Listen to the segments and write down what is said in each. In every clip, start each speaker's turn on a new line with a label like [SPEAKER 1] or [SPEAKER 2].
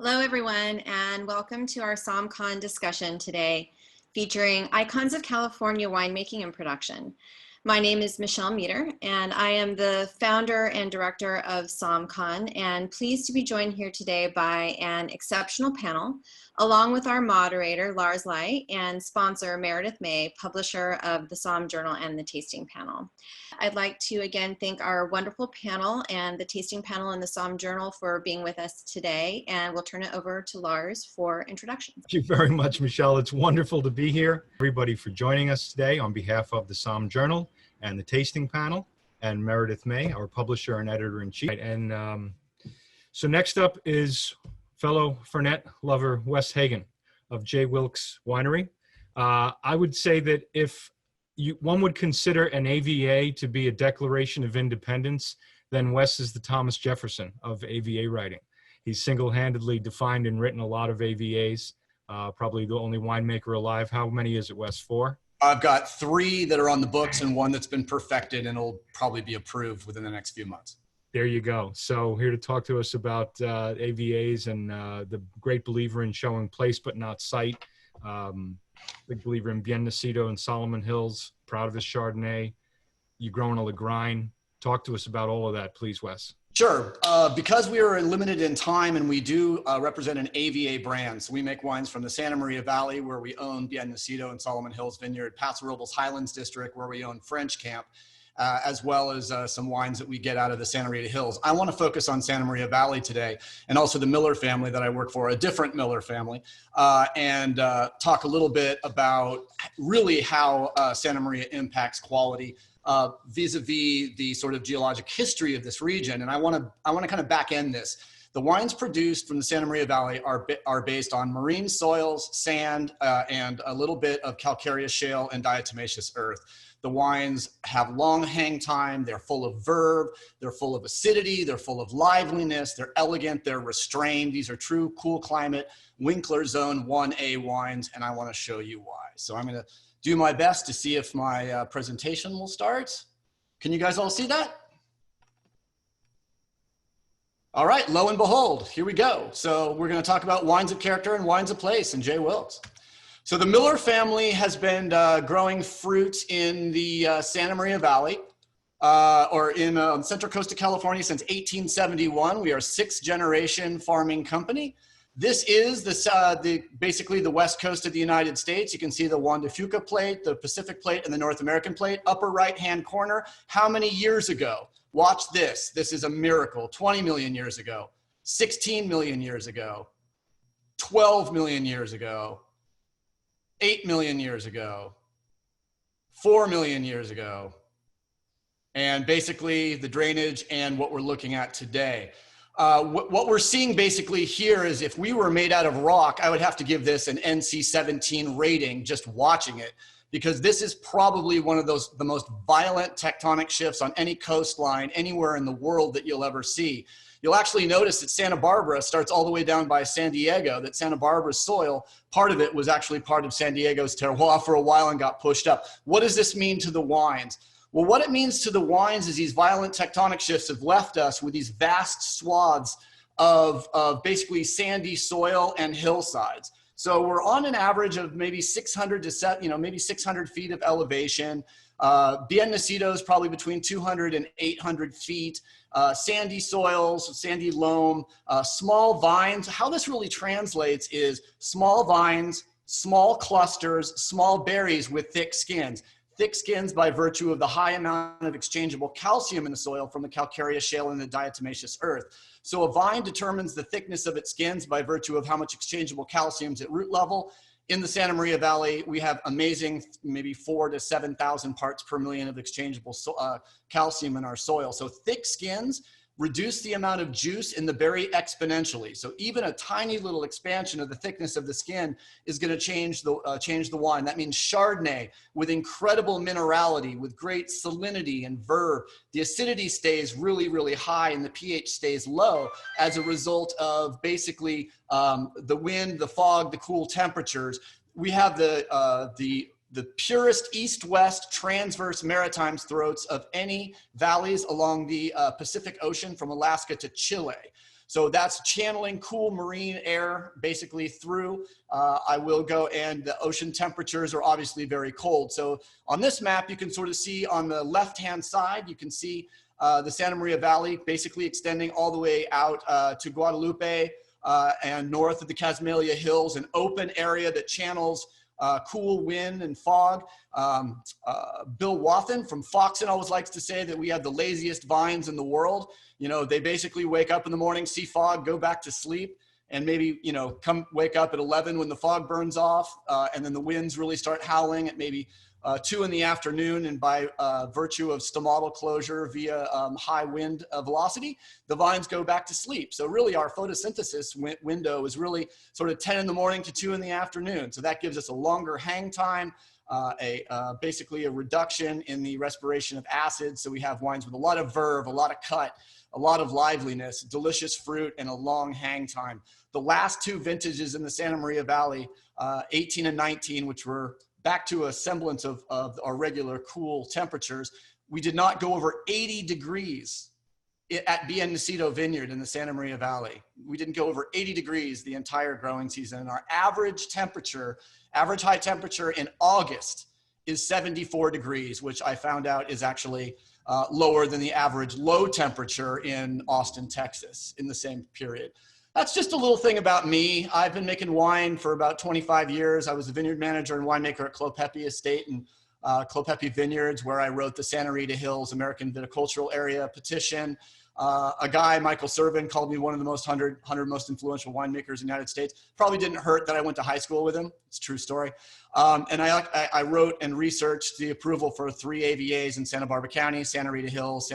[SPEAKER 1] Hello, everyone, and welcome to our Somm Con discussion today, featuring icons of California winemaking and production. My name is Michelle Meter, and I am the founder and director of Somm Con, and pleased to be joined here today by an exceptional panel, along with our moderator, Lars Lai, and sponsor, Meredith May, publisher of the Somm Journal and the Tasting Panel. I'd like to again thank our wonderful panel and the Tasting Panel and the Somm Journal for being with us today, and we'll turn it over to Lars for introductions.
[SPEAKER 2] Thank you very much, Michelle. It's wonderful to be here. Everybody for joining us today on behalf of the Somm Journal and the Tasting Panel, and Meredith May, our publisher and editor-in-chief. And so next up is fellow Fernet lover Wes Hagen of J. Wilkes Winery. I would say that if one would consider an AVA to be a Declaration of Independence, then Wes is the Thomas Jefferson of AVA writing. He's single-handedly defined and written a lot of AVAs, probably the only winemaker alive. How many is it, Wes? 4?
[SPEAKER 3] I've got 3 that are on the books and 1 that's been perfected and will probably be approved within the next few months.
[SPEAKER 2] There you go. So here to talk to us about AVAs and the great believer in showing place but not sight. Big believer in Bien Nacido and Solomon Hills. Proud of his Chardonnay. You're growing a Lagrein. Talk to us about all of that, please, Wes.
[SPEAKER 3] Sure. Because we are limited in time and we do represent an AVA brand, so we make wines from the Santa Maria Valley, where we own Bien Nacido and Solomon Hills Vineyard, Paso Robles Highlands District, where we own French Camp, as well as some wines that we get out of the Santa Rita Hills. I want to focus on Santa Maria Valley today, and also the Miller family that I work for, a different Miller family, and talk a little bit about really how Santa Maria impacts quality vis-a-vis the sort of geologic history of this region. And I want to kind of back end this. The wines produced from the Santa Maria Valley are based on marine soils, sand, and a little bit of calcareous shale and diatomaceous earth. The wines have long hang time, they're full of verve, they're full of acidity, they're full of liveliness, they're elegant, they're restrained. These are true cool climate Winkler Zone 1A wines, and I want to show you why. So I'm going to do my best to see if my presentation will start. Can you guys all see that? All right, lo and behold, here we go. So we're going to talk about wines of character and wines of place in J. Wilkes. So the Miller family has been growing fruit in the Santa Maria Valley, or in Central Coast of California since 1871. We are a 6th-generation farming company. This is basically the west coast of the United States. You can see the Juan de Fuca plate, the Pacific plate, and the North American plate. Upper right-hand corner, how many years ago? Watch this. This is a miracle. 20 million years ago, 16 million years ago, 12 million years ago, 8 million years ago, 4 million years ago, and basically the drainage and what we're looking at today. What we're seeing basically here is if we were made out of rock, I would have to give this an NC-17 rating just watching it, because this is probably one of the most violent tectonic shifts on any coastline anywhere in the world that you'll ever see. You'll actually notice that Santa Barbara starts all the way down by San Diego, that Santa Barbara's soil, part of it was actually part of San Diego's terroir for a while and got pushed up. What does this mean to the wines? Well, what it means to the wines is these violent tectonic shifts have left us with these vast swaths of basically sandy soil and hillsides. So we're on an average of maybe 600 to maybe 600 feet of elevation. Bien Nacido is probably between 200 and 800 feet. Sandy soils, sandy loam, small vines. How this really translates is small vines, small clusters, small berries with thick skins. Thick skins by virtue of the high amount of exchangeable calcium in the soil from the calcareous shale and the diatomaceous earth. So a vine determines the thickness of its skins by virtue of how much exchangeable calcium is at root level. In the Santa Maria Valley, we have amazing, maybe 4,000 to 7,000 parts per million of exchangeable calcium in our soil. So thick skins reduce the amount of juice in the berry exponentially. So even a tiny little expansion of the thickness of the skin is going to change the wine. That means Chardonnay with incredible minerality, with great salinity and verve. The acidity stays really, really high and the pH stays low as a result of basically the wind, the fog, the cool temperatures. We have the purest east-west transverse maritime throats of any valleys along the Pacific Ocean from Alaska to Chile. So that's channeling cool marine air basically through. I will go, and the ocean temperatures are obviously very cold. So on this map, you can sort of see on the left-hand side, you can see the Santa Maria Valley basically extending all the way out to Guadalupe and north of the Casmalia Hills, an open area that channels cool wind and fog. Bill Wathen from Foxen always likes to say that we have the laziest vines in the world. You know, they basically wake up in the morning, see fog, go back to sleep, and maybe, you know, come wake up at 11 when the fog burns off, and then the winds really start howling at maybe 2 in the afternoon, and by virtue of stomatal closure via high wind velocity, the vines go back to sleep. So really our photosynthesis window is really sort of 10 in the morning to 2 in the afternoon. So that gives us a longer hang time, basically a reduction in the respiration of acids. So we have wines with a lot of verve, a lot of cut, a lot of liveliness, delicious fruit, and a long hang time. The last 2 vintages in the Santa Maria Valley, 18 and 19, which were back to a semblance of our regular cool temperatures, we did not go over 80 degrees at Bien Nacido Vineyard in the Santa Maria Valley. We didn't go over 80 degrees the entire growing season. And our average temperature, average high temperature in August is 74 degrees, which I found out is actually lower than the average low temperature in Austin, Texas in the same period. That's just a little thing about me. I've been making wine for about 25 years. I was a vineyard manager and winemaker at Clopepi Estate and Clopepi Vineyards, where I wrote the Santa Rita Hills American Viticultural Area petition. A guy, Michael Servin, called me one of the 100 most influential winemakers in the United States. Probably didn't hurt that I went to high school with him. It's a true story. And I wrote and researched the approval for 3 AVAs in Santa Barbara County, Santa Rita Hills,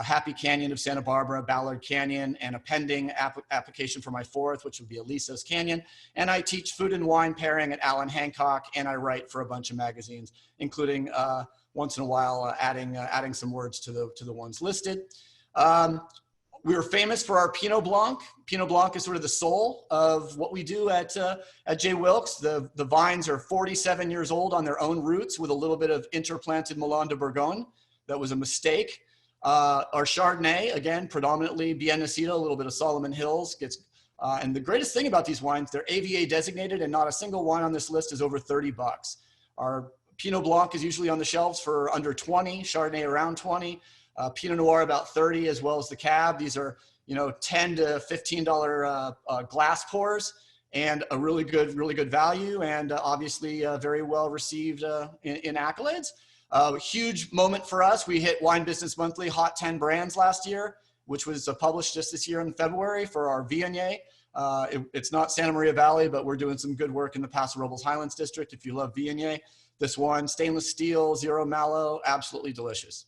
[SPEAKER 3] Happy Canyon of Santa Barbara, Ballard Canyon, and a pending application for my 4th, which would be Alisos Canyon. And I teach food and wine pairing at Allen Hancock, and I write for a bunch of magazines, including once in a while adding some words to the ones listed. We are famous for our Pinot Blanc. Pinot Blanc is sort of the soul of what we do at J. Wilkes. The vines are 47 years old on their own roots with a little bit of interplanted Melon de Bourgogne. That was a mistake. Our Chardonnay, again, predominantly Bien Nacido, a little bit of Solomon Hills. And the greatest thing about these wines, they're AVA designated, and not a single wine on this list is over 30 bucks. Our Pinot Blanc is usually on the shelves for under 20, Chardonnay around 20, Pinot Noir about 30, as well as the Cab. These are, you know, $10 to $15 glass pours, and a really good value, and obviously very well received in accolades. Huge moment for us. We hit Wine Business Monthly Hot 10 Brands last year, which was published just this year in February for our Viognier. It's not Santa Maria Valley, but we're doing some good work in the Paso Robles Highlands District. If you love Viognier, this one, stainless steel, zero mallow, absolutely delicious.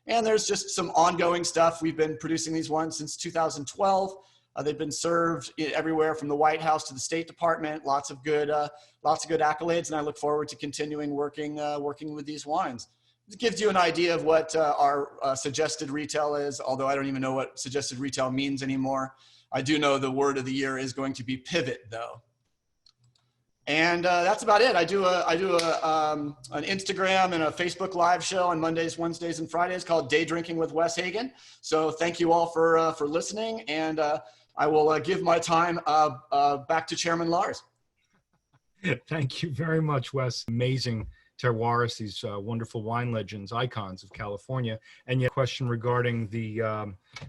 [SPEAKER 3] And there's just some ongoing stuff. We've been producing these wines since 2012. They've been served everywhere from the White House to the State Department. Lots of good accolades, and I look forward to continuing working with these wines. It gives you an idea of what our suggested retail is, although I don't even know what suggested retail means anymore. I do know the word of the year is going to be pivot, though. And that's about it. I do an Instagram and a Facebook live show on Mondays, Wednesdays, and Fridays called Day Drinking with Wes Hagen. So thank you all for listening, and I will give my time back to Chairman Lars.
[SPEAKER 2] Thank you very much, Wes. Amazing terroirs, these wonderful wine legends, icons of California. And yet, a question regarding the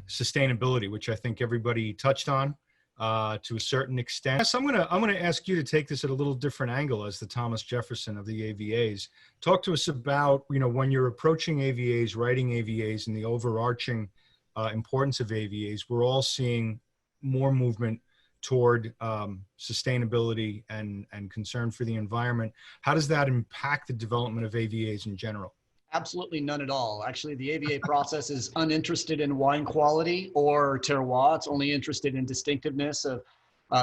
[SPEAKER 2] sustainability, which I think everybody touched on to a certain extent. So I'm gonna ask you to take this at a little different angle as the Thomas Jefferson of the AVAs. Talk to us about, you know, when you're approaching AVAs, writing AVAs, and the overarching importance of AVAs. We're all seeing more movement toward sustainability and concern for the environment. How does that impact the development of AVAs in general?
[SPEAKER 3] Absolutely none at all. Actually, the AVA process is uninterested in wine quality or terroir. It's only interested in distinctiveness of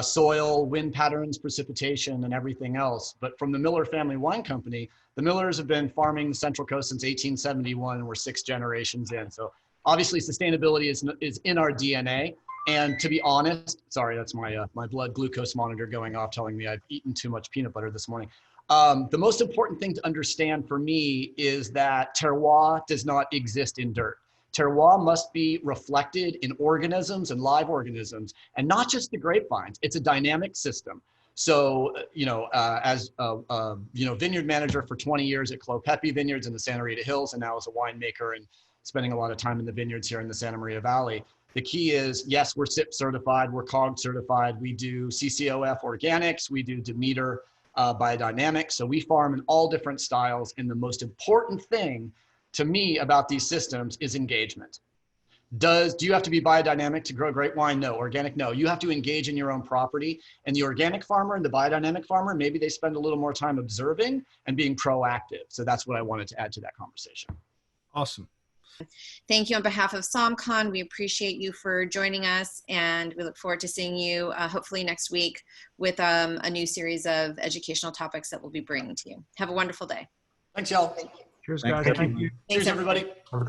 [SPEAKER 3] soil, wind patterns, precipitation, and everything else. But from the Miller Family Wine Company, the Millers have been farming the Central Coast since 1871, and we're 6 generations in. So obviously sustainability is in our DNA. And to be honest, sorry, that's my blood glucose monitor going off telling me I've eaten too much peanut butter this morning. The most important thing to understand for me is that terroir does not exist in dirt. Terroir must be reflected in organisms and live organisms, and not just the grapevines. It's a dynamic system. So, as a vineyard manager for 20 years at Clopepi Vineyards in the Santa Rita Hills, and now as a winemaker and spending a lot of time in the vineyards here in the Santa Maria Valley, the key is, yes, we're SIP certified, we're COG certified, we do CCOF organics, we do Demeter biodynamics. So we farm in all different styles. And the most important thing to me about these systems is engagement. Do you have to be biodynamic to grow great wine? No. Organic? No. You have to engage in your own property. And the organic farmer and the biodynamic farmer, maybe they spend a little more time observing and being proactive. So that's what I wanted to add to that conversation.
[SPEAKER 2] Awesome.
[SPEAKER 1] Thank you on behalf of Somm Con. We appreciate you for joining us, and we look forward to seeing you hopefully next week with a new series of educational topics that we'll be bringing to you. Have a wonderful day.
[SPEAKER 3] Thanks, y'all.
[SPEAKER 2] Cheers, guys. Thank you.
[SPEAKER 3] Cheers, everybody.